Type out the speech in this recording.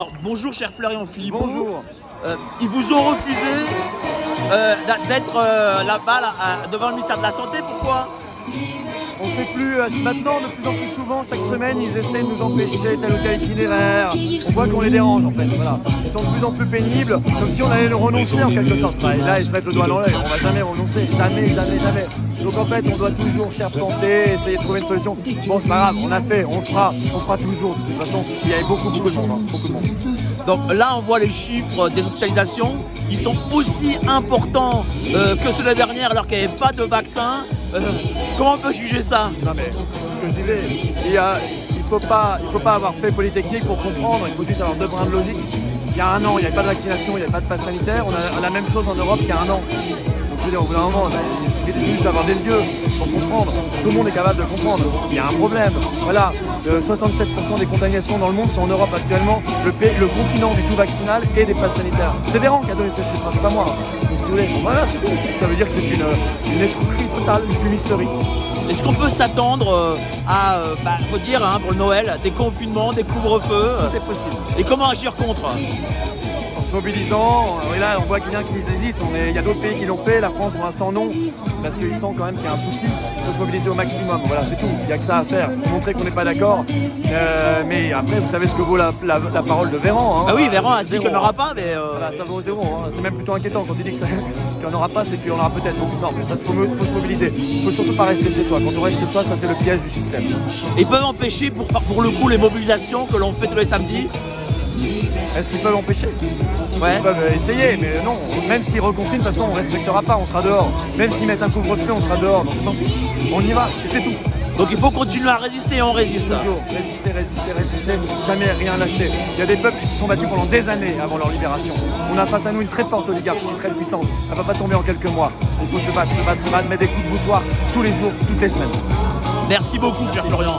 Alors, bonjour cher Florian Philippot. Bonjour. Ils vous ont refusé d'être là-bas devant le ministère de la Santé, pourquoi? On ne sait plus, maintenant de plus en plus souvent, chaque semaine ils essaient de nous empêcher tel ou tel itinéraire. On voit qu'on les dérange en fait, voilà. Ils sont de plus en plus pénibles, comme si on allait renoncer en quelque sorte. Et là ils se mettent le doigt dans l'œil, on va jamais renoncer, jamais. Donc en fait on doit toujours serpenter, essayer de trouver une solution. Bon c'est pas grave, on a fait, on fera toujours de toute façon. Il y avait beaucoup de monde, beaucoup de monde. Donc là on voit les chiffres des hospitalisations, ils sont aussi importants que ceux de la dernière alors qu'il n'y avait pas de vaccin. Comment on peut juger ça? Non mais, c'est ce que je disais, il faut pas avoir fait Polytechnique pour comprendre, il faut juste avoir deux brins de logique. Il y a un an, il n'y avait pas de vaccination, il n'y avait pas de passe sanitaire, on a la même chose en Europe qu'il y a un an. Donc je veux dire, au bout d'un moment, il suffit juste d'avoir des yeux pour comprendre. Tout le monde est capable de comprendre. Il y a un problème. Voilà, 67% des contaminations dans le monde sont en Europe actuellement, le continent du tout vaccinal et des passes sanitaires. C'est Véran qui a donné ces chiffres, c'est pas moi. Donc si vous voulez, voilà, c'est tout. Ça veut dire que c'est une escroquerie totale, une fumisterie. Est-ce qu'on peut s'attendre à, faut dire, pour le Noël, des confinements, des couvre-feux? Tout est possible. Et comment agir contre? En se mobilisant, et là on voit qu'il y en a qui hésitent, il y a d'autres pays qui l'ont fait, la France pour l'instant non, parce qu'ils sentent quand même qu'il y a un souci, il faut se mobiliser au maximum, voilà c'est tout, il n'y a que ça à faire, montrer qu'on n'est pas d'accord, mais après vous savez ce que vaut la parole de Véran. Hein, ah oui, Véran a dit qu'il n'y en aura pas, mais... Voilà, ça vaut zéro, hein. C'est même plutôt inquiétant quand il dit qu'il n'y en aura pas, c'est qu'il y en aura peut-être, donc non, il faut se mobiliser, il faut surtout pas rester chez soi, quand on reste chez soi, ça c'est le piège du système. Ils peuvent empêcher pour le coup les mobilisations que l'on fait tous les samedis? Est-ce qu'ils peuvent empêcher? Ouais. Ils peuvent essayer, mais non, même s'ils reconfinent, de toute façon on ne respectera pas, on sera dehors. Même s'ils mettent un couvre-feu, on sera dehors, donc on s'en fiche, on y va, et c'est tout. Donc il faut continuer à résister et on résiste. Toujours, résister, jamais rien lâcher. Il y a des peuples qui se sont battus pendant des années avant leur libération. On a face à nous une très forte oligarchie, très puissante. Elle ne va pas tomber en quelques mois. Il faut se battre, mettre des coups de boutoir tous les jours, toutes les semaines. Merci beaucoup, cher Florian.